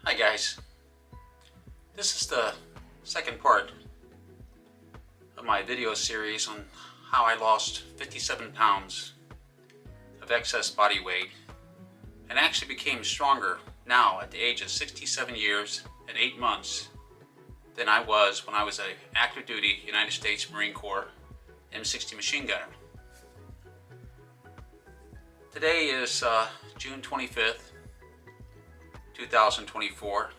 Hi guys, this is the second part of my video series on how I lost 57 pounds of excess body weight and actually became stronger now at the age of 67 years and 8 months than I was when I was an active duty United States Marine Corps M60 machine gunner. Today is June 25th, 2024.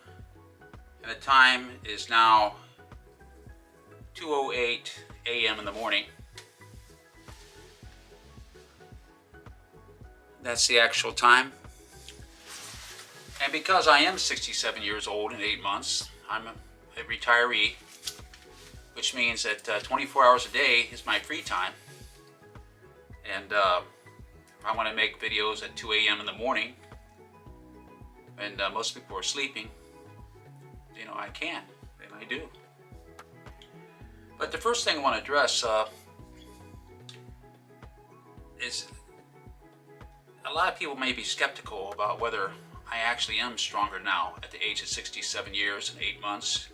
And the time is now 2:08 a.m. in the morning. That's the actual time. And because I am 67 years old and 8 months, I'm a retiree, which means that 24 hours a day is my free time. And if I want to make videos at 2 a.m. in the morning, and most people are sleeping, I can, and I do. But the first thing I want to address is a lot of people may be skeptical about whether I actually am stronger now at the age of 67 years and 8 months.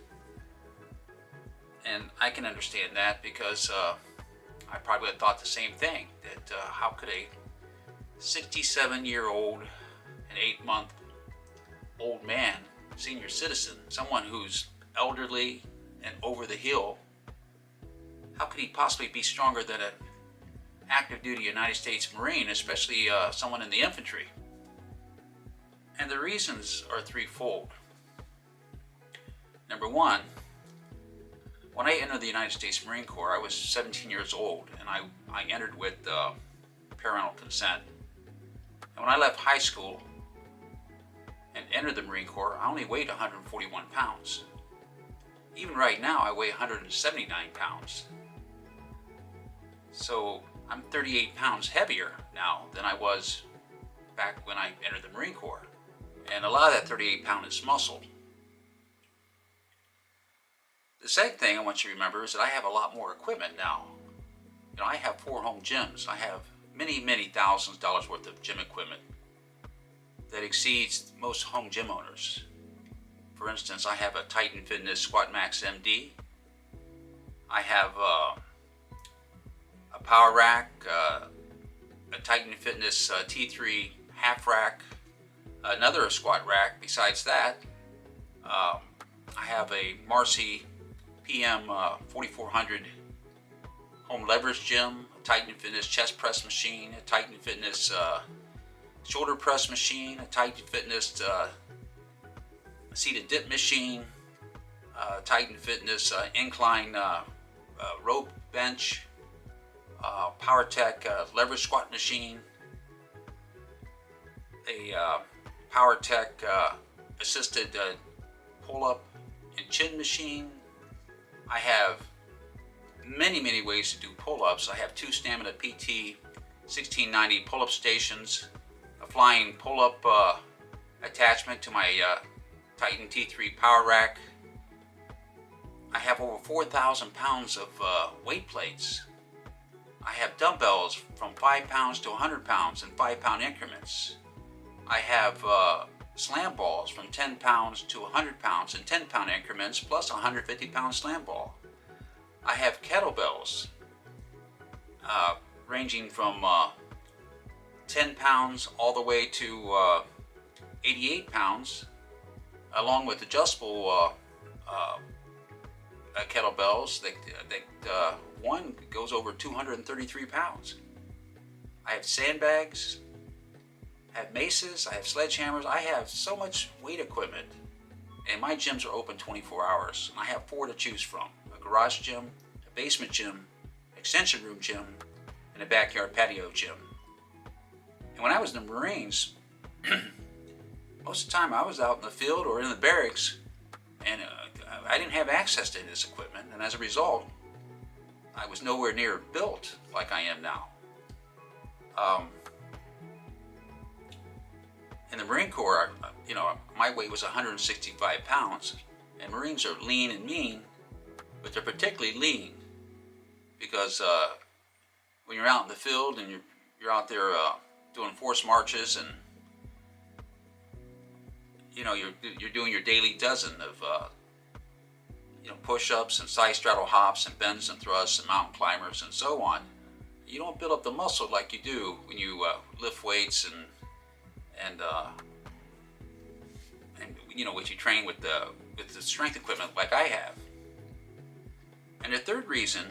And I can understand that because I probably had thought the same thing, that how could a 67-year-old and 8-month old man, senior citizen, someone who's elderly and over the hill, how could he possibly be stronger than an active duty United States Marine, especially someone in the infantry? And the reasons are threefold. Number one, when I entered the United States Marine Corps, I was 17 years old, and I entered with parental consent. And when I left high school and entered the Marine Corps, I only weighed 141 pounds. Even right now, I weigh 179 pounds. So I'm 38 pounds heavier now than I was back when I entered the Marine Corps. And a lot of that 38 pound is muscle. The second thing I want you to remember is that I have a lot more equipment now. I have 4 home gyms. I have many thousands of dollars worth of gym equipment that exceeds most home gym owners. For instance, I have a Titan Fitness Squat Max MD. I have a power rack, a Titan Fitness T3 half rack, another squat rack. Besides that, I have a Marcy PM 4400 home leverage gym, a Titan Fitness chest press machine, a Titan Fitness shoulder press machine, a Titan Fitness seated dip machine, Titan Fitness incline rope bench, PowerTech leverage squat machine, a PowerTech assisted pull-up and chin machine. I have many ways to do pull-ups. I have 2 Stamina PT 1690 pull-up stations, a flying pull-up attachment to my Titan T3 power rack. I have over 4,000 pounds of weight plates. I have dumbbells from 5 pounds to 100 pounds in 5-pound increments. I have slam balls from 10 pounds to 100 pounds in 10-pound increments, plus a 150-pound slam ball. I have kettlebells ranging from 10 pounds all the way to 88 pounds, along with adjustable kettlebells that one goes over 233 pounds. I have sandbags, I have maces, I have sledgehammers. I have so much weight equipment, and my gyms are open 24 hours. I have 4 to choose from: a garage gym, a basement gym, extension room gym, and a backyard patio gym. And when I was in the Marines, most of the time I was out in the field or in the barracks, and I didn't have access to this equipment, and as a result, I was nowhere near built like I am now. In the Marine Corps, my weight was 165 pounds, and Marines are lean and mean, but they're particularly lean because when you're out in the field and you're out there doing force marches, and you're doing your daily dozen of push-ups and side straddle hops and bends and thrusts and mountain climbers and so on. You don't build up the muscle like you do when you lift weights and what you train with the strength equipment like I have. And the third reason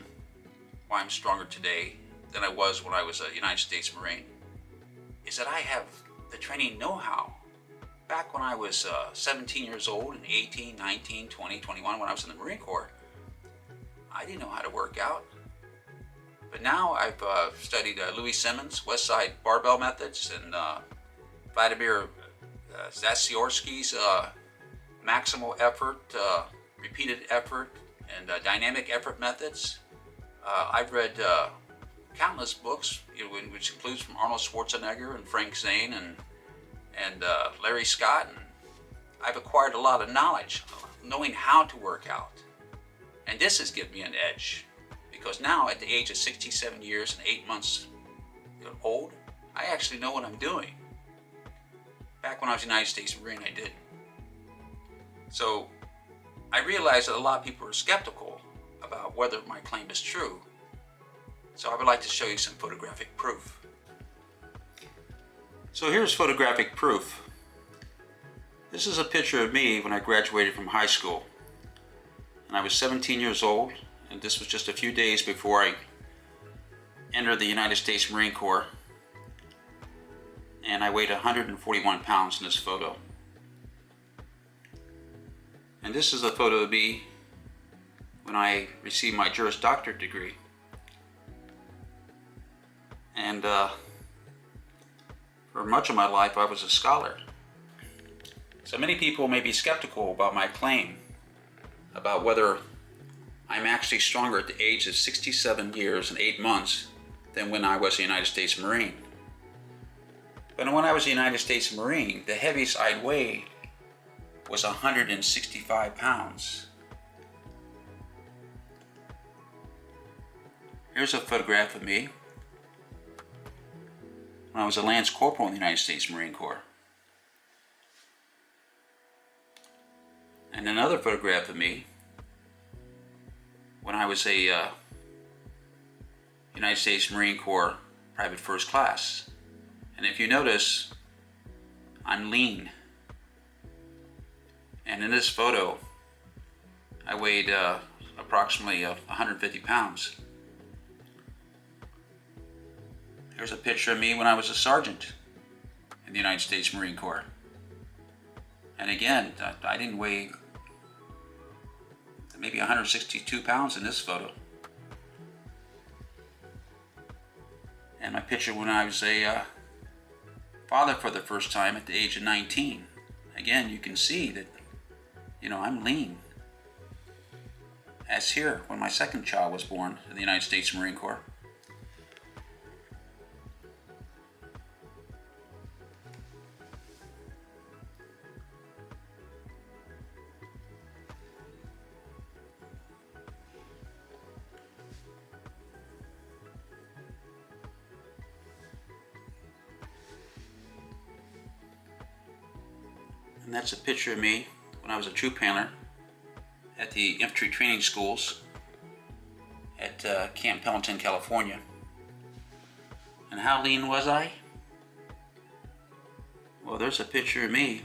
why I'm stronger today than I was when I was a United States Marine is that I have the training know-how. Back when I was 17 years old and 18, 19, 20, 21, when I was in the Marine Corps, I didn't know how to work out. But now I've studied Louis Simmons' West Side Barbell Methods and Vladimir Zasiorski's Maximal Effort, Repeated Effort, and Dynamic Effort Methods. I've read countless books, which includes from Arnold Schwarzenegger and Frank Zane and Larry Scott. And I've acquired a lot of knowledge, knowing how to work out. And this has given me an edge, because now at the age of 67 years and 8 months old, I actually know what I'm doing. Back when I was a United States Marine, I didn't. So I realized that a lot of people are skeptical about whether my claim is true. So I would like to show you some photographic proof. So here's photographic proof. This is a picture of me when I graduated from high school. And I was 17 years old, and this was just a few days before I entered the United States Marine Corps. And I weighed 141 pounds in this photo. And this is a photo of me when I received my Juris Doctorate degree. And for much of my life, I was a scholar. So many people may be skeptical about my claim about whether I'm actually stronger at the age of 67 years and 8 months than when I was a United States Marine. But when I was a United States Marine, the heaviest I'd weighed was 165 pounds. Here's a photograph of me when I was a Lance Corporal in the United States Marine Corps. And another photograph of me when I was a United States Marine Corps Private First Class. And if you notice, I'm lean. And in this photo, I weighed approximately 150 pounds. Here's a picture of me when I was a sergeant in the United States Marine Corps. And again, I didn't weigh maybe 162 pounds in this photo. And my picture when I was a father for the first time at the age of 19. Again, you can see that, I'm lean. As here, when my second child was born in the United States Marine Corps. And that's a picture of me when I was a troop handler at the infantry training schools at Camp Pendleton, California. And how lean was I? Well, there's a picture of me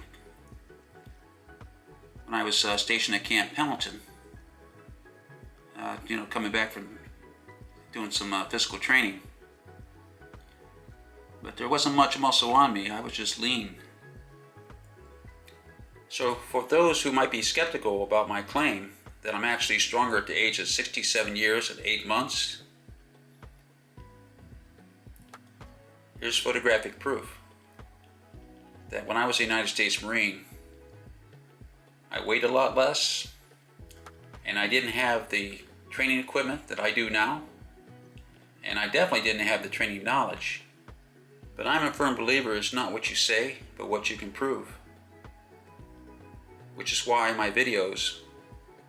when I was stationed at Camp Pendleton. Coming back from doing some physical training. But there wasn't much muscle on me, I was just lean. So for those who might be skeptical about my claim that I'm actually stronger at the age of 67 years and 8 months, here's photographic proof that when I was a United States Marine, I weighed a lot less, and I didn't have the training equipment that I do now, and I definitely didn't have the training knowledge. But I'm a firm believer it's not what you say, but what you can prove. Which is why in my videos,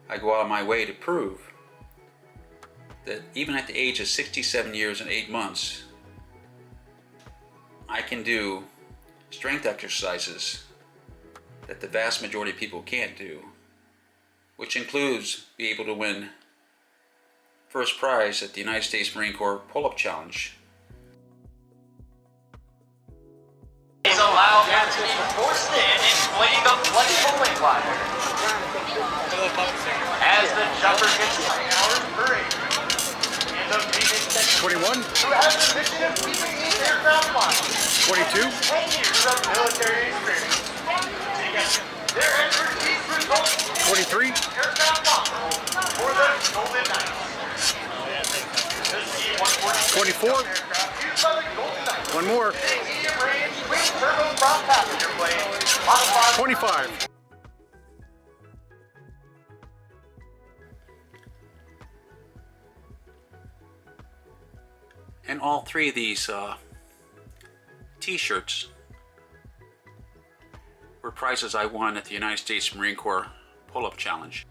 I go out of my way to prove that even at the age of 67 years and 8 months, I can do strength exercises that the vast majority of people can't do, which includes be able to win first prize at the United States Marine Corps Pull-Up Challenge. Is allowed to be forced in, inflating the flexible wing ladder. As the jumper gets 21. who has the mission of keeping these aircraft flying. 22. 10 years of military experience. Their expertise results in 23. aircraft possible for the Golden Knights. The C-140 24. aircraft used by the Golden Knights. One more. A medium-range twin-turboprop passenger plane modified 25. And all three of these t-shirts were prizes I won at the United States Marine Corps Pull-Up Challenge.